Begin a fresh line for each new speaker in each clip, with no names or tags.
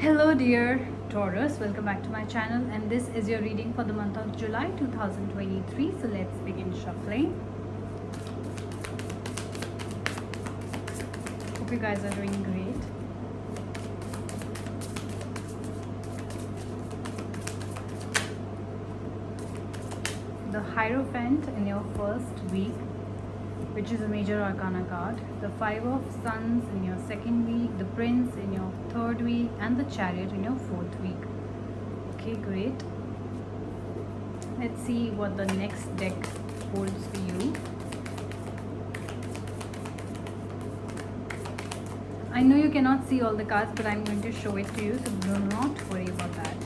Hello dear Taurus, welcome back to my channel, and this is your reading for the month of July 2023. So let's begin shuffling. Hope you guys are doing great. The Hierophant in your first week, which is a major arcana card. The Five of Suns in your second week, the Prince in your third week, and the Chariot in your fourth week. Okay, great. Let's see what the next deck holds for you. I know you cannot see all the cards, but I'm going to show it to you, so do not worry about that.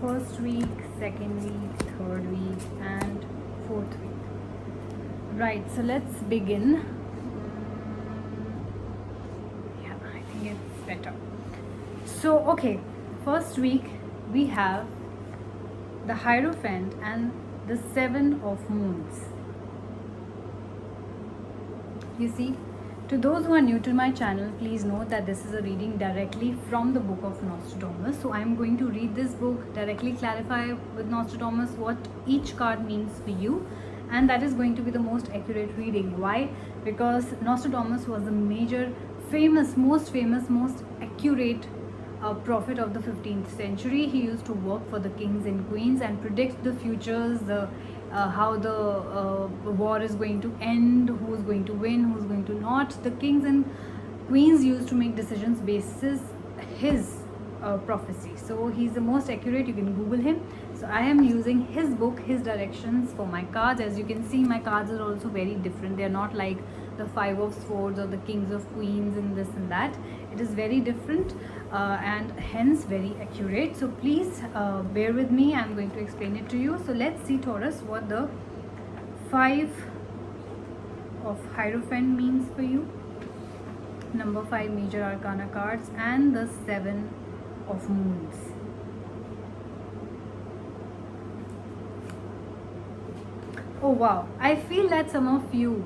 First week, second week, third week, and fourth week. Right, so let's begin. Yeah, I think it's better. So, okay, first week we have the Hierophant and the Seven of Moons. You see, to those who are new to my channel, please note that this is a reading directly from the book of Nostradamus. So I'm going to read this book, directly clarify with Nostradamus what each card means for you, and that is going to be the most accurate reading. Why? Because Nostradamus was the major, most accurate prophet of the 15th century. He used to work for the kings and queens and predict the futures, how the war is going to end, who's going to win, who's going to not. The kings and queens used to make decisions basis his prophecy. So he's the most accurate. You can Google him. So I am using his book, his directions for my cards. As you can see, my cards are also very different. They are not like the Five of Swords or the Kings of Queens and this and that. It is very different and hence very accurate. So please bear with me. I'm going to explain it to you. So let's see, Taurus, what the Five of Hierophant means for you. Number 5 major arcana cards and the Seven of Moons. Oh wow, I feel that some of you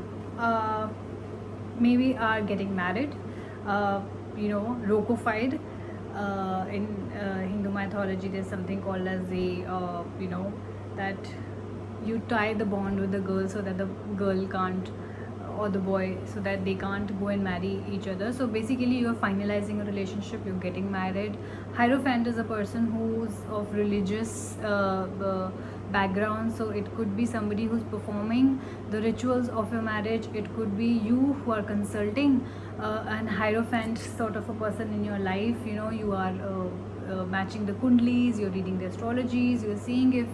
maybe are getting married, rocofied. In Hindu mythology, there's something called as that you tie the bond with the girl so that the girl can't, or the boy, so that they can't go and marry each other. So basically you're finalizing a relationship, you're getting married. Hierophant is a person who's of religious background, so it could be somebody who's performing the rituals of your marriage. It could be you who are consulting an Hierophant sort of a person in your life. You are matching the kundlis, you're reading the astrologies, you're seeing if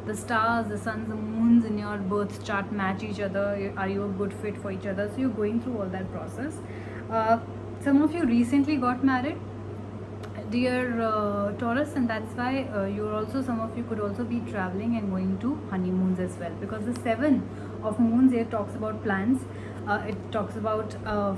the stars, the suns, the moons in your birth chart match each other. Are you a good fit for each other? So you're going through all that process. Some of you recently got married, dear Taurus, and that's why some of you could also be traveling and going to honeymoons as well, because the Seven of Moons here talks about plans. It talks about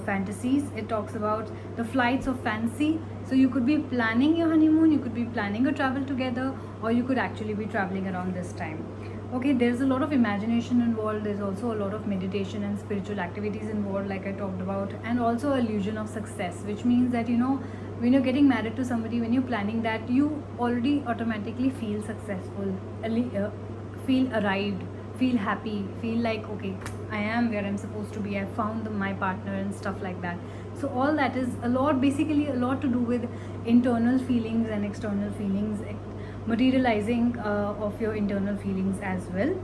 fantasies. It talks about the flights of fancy. So you could be planning your honeymoon, you could be planning a travel together, or you could actually be traveling around this time. Okay, there's a lot of imagination involved. There's also a lot of meditation and spiritual activities involved, like I talked about, and also illusion of success, which means that when you're getting married to somebody, when you're planning that, you already automatically feel successful, feel arrived, feel happy, feel like, okay, I am where I'm supposed to be, I found my partner and stuff like that. So all that is basically a lot to do with internal feelings and external feelings, materializing of your internal feelings as well.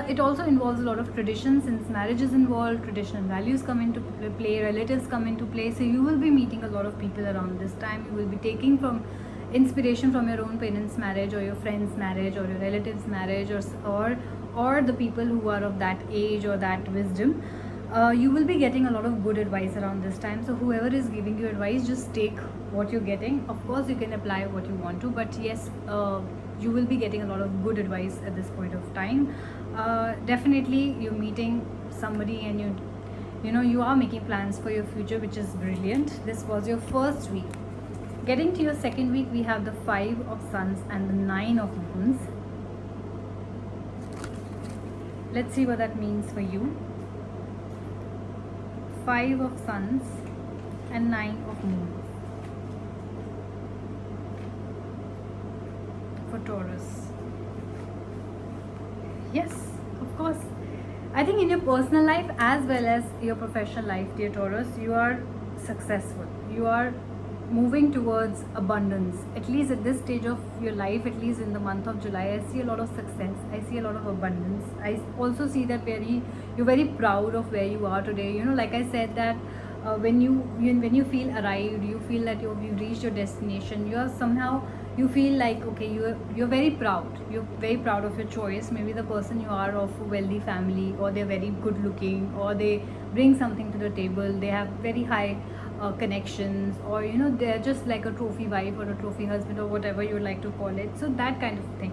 It also involves a lot of tradition. Since marriage is involved, traditional values come into play, relatives come into play. So you will be meeting a lot of people around this time. You will be taking from inspiration from your own parents' marriage, or your friends' marriage, or your relatives' marriage, or the people who are of that age or that wisdom. You will be getting a lot of good advice around this time. So whoever is giving you advice, just take what you're getting. Of course you can apply what you want to, but yes, you will be getting a lot of good advice at this point of time. Definitely you're meeting somebody, and you are making plans for your future, which is brilliant. This was your first week. Getting to your second week, we have the Five of Suns and the Nine of Moons. Let's see what that means for you. 5 of Suns and 9 of Moons for Taurus. Yes, of course. I think in your personal life as well as your professional life, dear Taurus, you are successful. You are moving towards abundance. At least at this stage of your life, at least in the month of July, I see a lot of success. I see a lot of abundance. I also see that you're very proud of where you are today. You know, like I said that when you feel arrived, you feel that you've reached your destination. You feel like, okay, you're very proud. You're very proud of your choice. Maybe the person you are of a wealthy family, or they're very good looking, or they bring something to the table. They have very high connections, or they're just like a trophy wife or a trophy husband, or whatever you like to call it. So that kind of thing.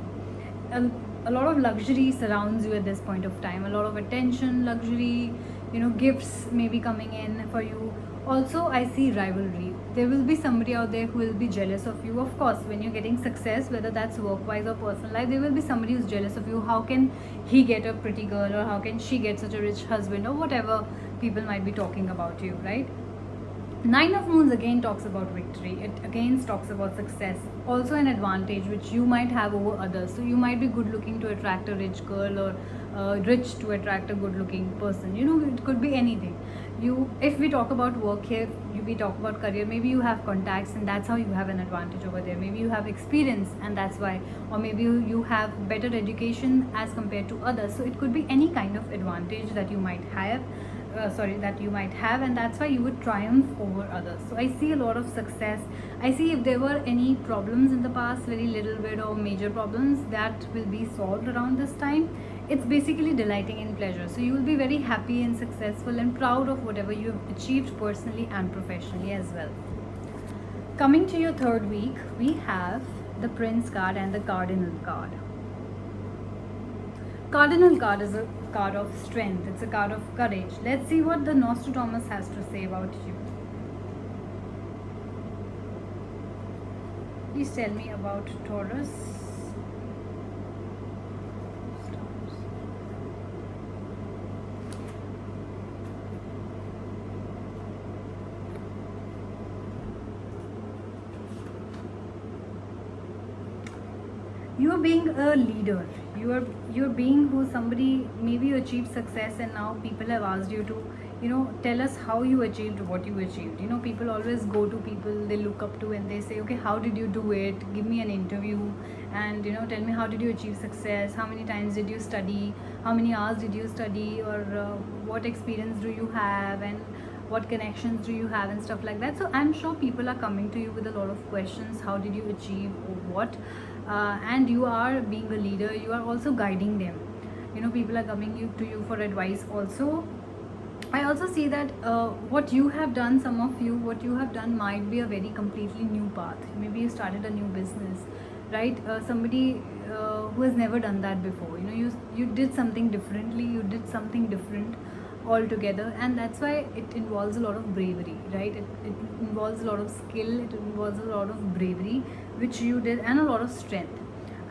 A lot of luxury surrounds you at this point of time. A lot of attention, luxury, gifts may be coming in for you. Also, I see rivalry. There will be somebody out there who will be jealous of you. Of course, when you're getting success, whether that's work-wise or personal life, there will be somebody who's jealous of you. How can he get a pretty girl, or how can she get such a rich husband, or whatever people might be talking about you, right? 9 of Moons again talks about victory. It again talks about success. Also an advantage which you might have over others. So you might be good looking to attract a rich girl, or rich to attract a good looking person. It could be anything. If we talk about work here, we talk about career, maybe you have contacts and that's how you have an advantage over there. Maybe you have experience and that's why, or maybe you have better education as compared to others. So it could be any kind of advantage that you might have. And that's why you would triumph over others. So I see a lot of success. I see if there were any problems in the past, very little bit or major problems, that will be solved around this time. It's basically delighting in pleasure. So you will be very happy and successful and proud of whatever you have achieved personally and professionally as well. Coming to your third week, we have the Prince card and the Cardinal card. Cardinal card is a card of strength. It's a card of courage. Let's see what the Nostradamus has to say about you. Please tell me about Taurus. You are being a leader. You're being who somebody, maybe you achieved success and now people have asked you to tell us how you achieved what you achieved. People always go to people they look up to and they say, okay, how did you do it? Give me an interview and tell me, how did you achieve success? How many times did you study? How many hours did you study? Or what experience do you have, and what connections do you have, and stuff like that. So I'm sure people are coming to you with a lot of questions. How did you achieve, or what? And you are being a leader. You are also guiding them. People are coming to you for advice also. I also see that what you have done, some of you, what you have done might be a very completely new path. Maybe you started a new business, right? Somebody who has never done that before. You did something differently. You did something different altogether, and that's why it involves a lot of bravery, right? It involves a lot of skill. It involves a lot of bravery which you did, and a lot of strength.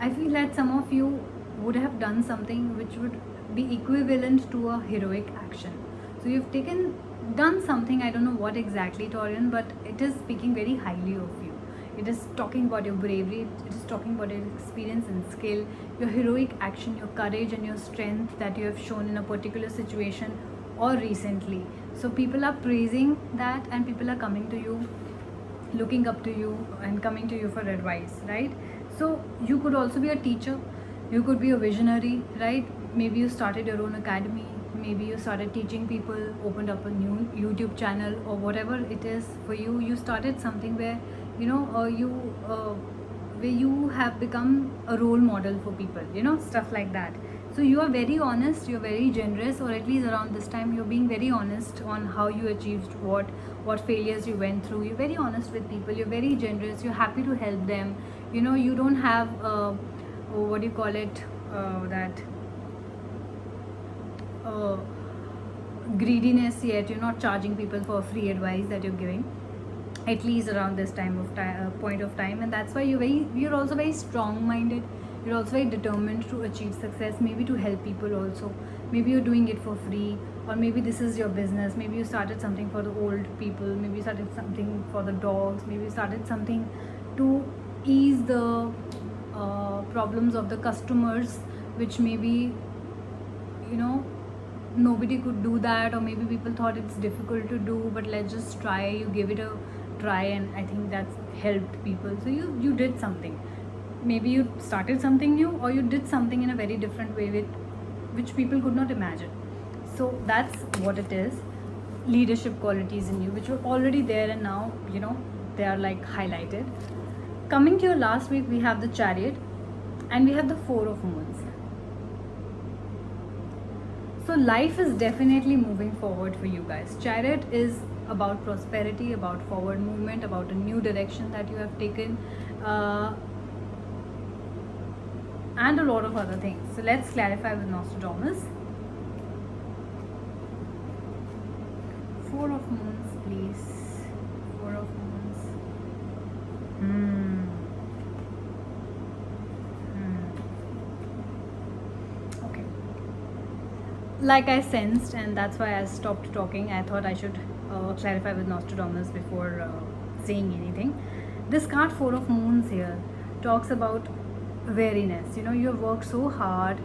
I feel that some of you would have done something which would be equivalent to a heroic action. So you've done something, I don't know what exactly, Taurian, but it is speaking very highly of you. It is talking about your bravery. It is talking about your experience and skill, your heroic action, your courage and your strength that you have shown in a particular situation or recently. So people are praising that, and people are coming to you, looking up to you and coming to you for advice, right? So you could also be a teacher. You could be a visionary, right? Maybe you started your own academy. Maybe you started teaching people, opened up a new YouTube channel, or whatever it is for you. You started something where where you have become a role model for people, stuff like that. So you are very honest, you're very generous, or at least around this time you're being very honest on how you achieved what failures you went through. You're very honest with people, you're very generous, you're happy to help them. You don't have what do you call it, greediness yet. You're not charging people for free advice that you're giving, at least around this point of time. And that's why you're also very strong minded. You're also very determined to achieve success, maybe to help people also. Maybe you're doing it for free, or maybe this is your business. Maybe you started something for the old people, maybe you started something for the dogs, maybe you started something to ease the problems of the customers, which maybe, you know, nobody could do that, or maybe people thought it's difficult to do, but let's just try. You give it a try, and I think that's helped people. So you did something. Maybe you started something new, or you did something in a very different way with which people could not imagine. So that's what it is. Leadership qualities in you which were already there, and now, you know, they are like highlighted. Coming to your last week, we have the Chariot and we have the Four of Moons. So life is definitely moving forward for you guys. Chariot is about prosperity, about forward movement, about a new direction that you have taken, and a lot of other things. So let's clarify with Nostradamus. Four of Moons, please. Four of Moons. Okay. Like I sensed, and that's why I stopped talking. I thought I should clarify with Nostradamus before saying anything. This card, Four of Moons, here talks about weariness. You know, you have worked so hard.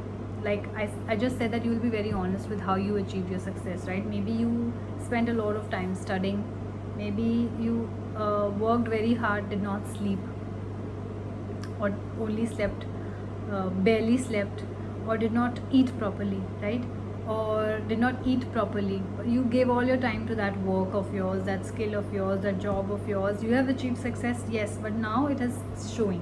Like I just said that you will be very honest with how you achieved your success, right? Maybe you spent a lot of time studying. Maybe you worked very hard, did not sleep, or only slept, barely slept, or did not eat properly, right? Or did not eat properly. You gave all your time to that work of yours, that skill of yours, that job of yours. You have achieved success, yes, but now it is showing.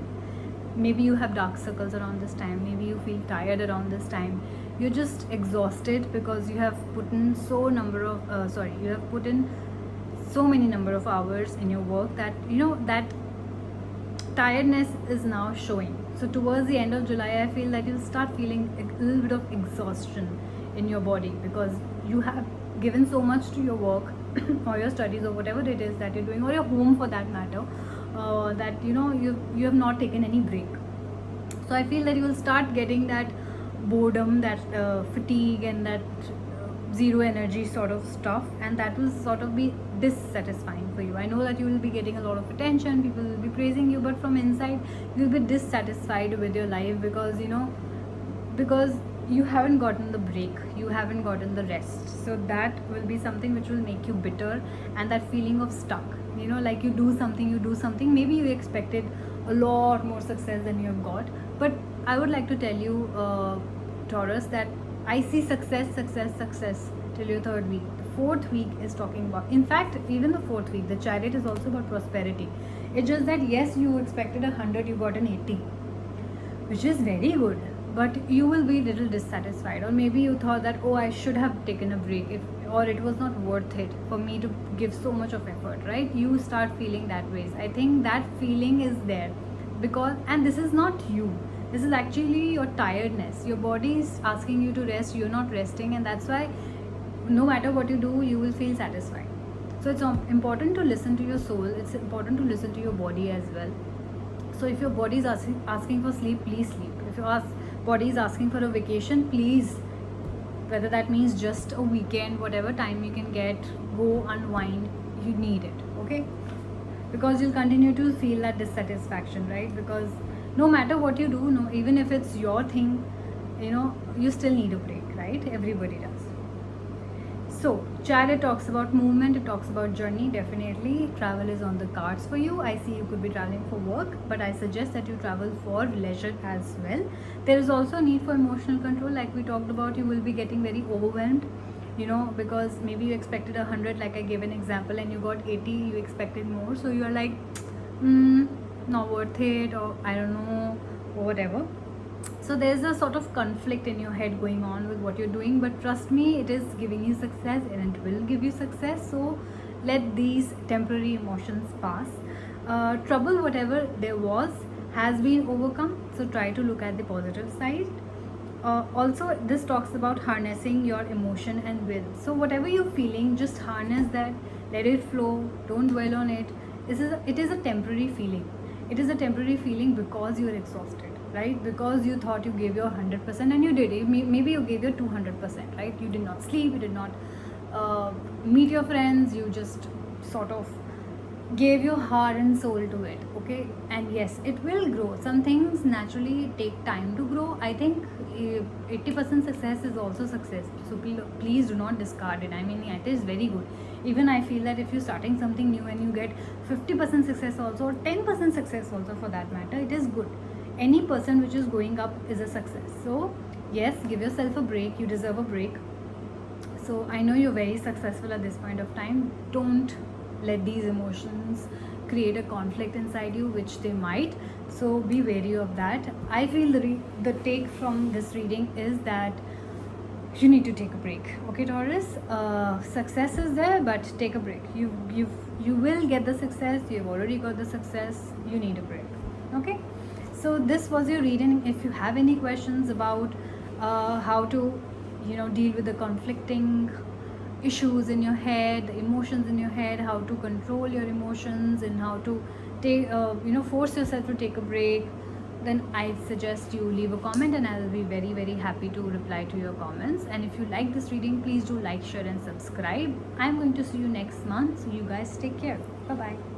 Maybe you have dark circles around this time. Maybe you feel tired around this time. You're just exhausted because you have put in you have put in so many number of hours in your work that, you know, that tiredness is now showing. So towards the end of July, I feel that you'll start feeling a little bit of exhaustion in your body, because you have given so much to your work or your studies or whatever it is that you're doing, or your home for that matter, that, you know, you have not taken any break. So I feel that you will start getting that boredom, that fatigue, and that zero energy sort of stuff, and that will sort of be dissatisfying for you. I know that you will be getting a lot of attention, people will be praising you, but from inside you'll be dissatisfied with your life, because, you know, because you haven't gotten the break, you haven't gotten the rest. So that will be something which will make you bitter, and that feeling of stuck, you know, like you do something, maybe you expected a lot more success than you have got. But I would like to tell you, Taurus, that I see success till your third week. The fourth week is talking about, in fact, even the fourth week, the Chariot is also about prosperity. It's just that, yes, you expected 100, you got an 80, which is very good, but you will be a little dissatisfied, or maybe you thought that, oh, I should have taken a break, or it was not worth it for me to give so much of effort, right? You start feeling that ways. I think that feeling is there because, and this is not you, this is actually your tiredness. Your body is asking you to rest, you're not resting, and that's why no matter what you do, you will feel satisfied. So it's important to listen to your soul, it's important to listen to your body as well. So if your body is asking for sleep, please sleep. If your body is asking for a vacation, please, whether that means just a weekend, whatever time you can get, go unwind, you need it, okay? Because you'll continue to feel that dissatisfaction, right? Because no matter what you do, no, even if it's your thing, you know, you still need a break, right? Everybody does. So Chariot talks about movement, it talks about journey. Definitely travel is on the cards for you. I see you could be traveling for work, but I suggest that you travel for leisure as well. There is also a need for emotional control, like we talked about. You will be getting very overwhelmed, you know, because maybe you expected 100, like I gave an example, and you got 80, you expected more, so you are like, not worth it, or I don't know, or whatever. So there's a sort of conflict in your head going on with what you're doing, but trust me, it is giving you success, and it will give you success. So let these temporary emotions pass. Trouble, whatever there was, has been overcome, so try to look at the positive side. Also, this talks about harnessing your emotion and will. So whatever you're feeling, just harness that, let it flow, don't dwell on it. It is a temporary feeling. It is a temporary feeling because you're exhausted. right? Because you thought you gave your 100% and you did. Maybe you gave your 200%, right? You did not sleep, you did not meet your friends, you just sort of gave your heart and soul to it, okay? And yes, it will grow. Some things naturally take time to grow. I think 80% success is also success, so please do not discard it. I mean, it is very good. Even I feel that if you're starting something new and you get 50% success also, or 10% success also for that matter, it is good. Any person which is going up is a success. So yes, give yourself a break. You deserve a break. So I know you're very successful at this point of time. Don't let these emotions create a conflict inside you, which they might. So be wary of that. I feel the take from this reading is that you need to take a break, okay, Taurus? Success is there, but take a break. You will get the success. You've already got the success. You need a break, okay? So this was your reading. If you have any questions about how to deal with the conflicting issues in your head, emotions in your head, how to control your emotions, and how to take force yourself to take a break, then I suggest you leave a comment, and I will be very, very happy to reply to your comments. And if you like this reading, please do like, share and subscribe. I'm going to see you next month, so you guys take care. Bye bye.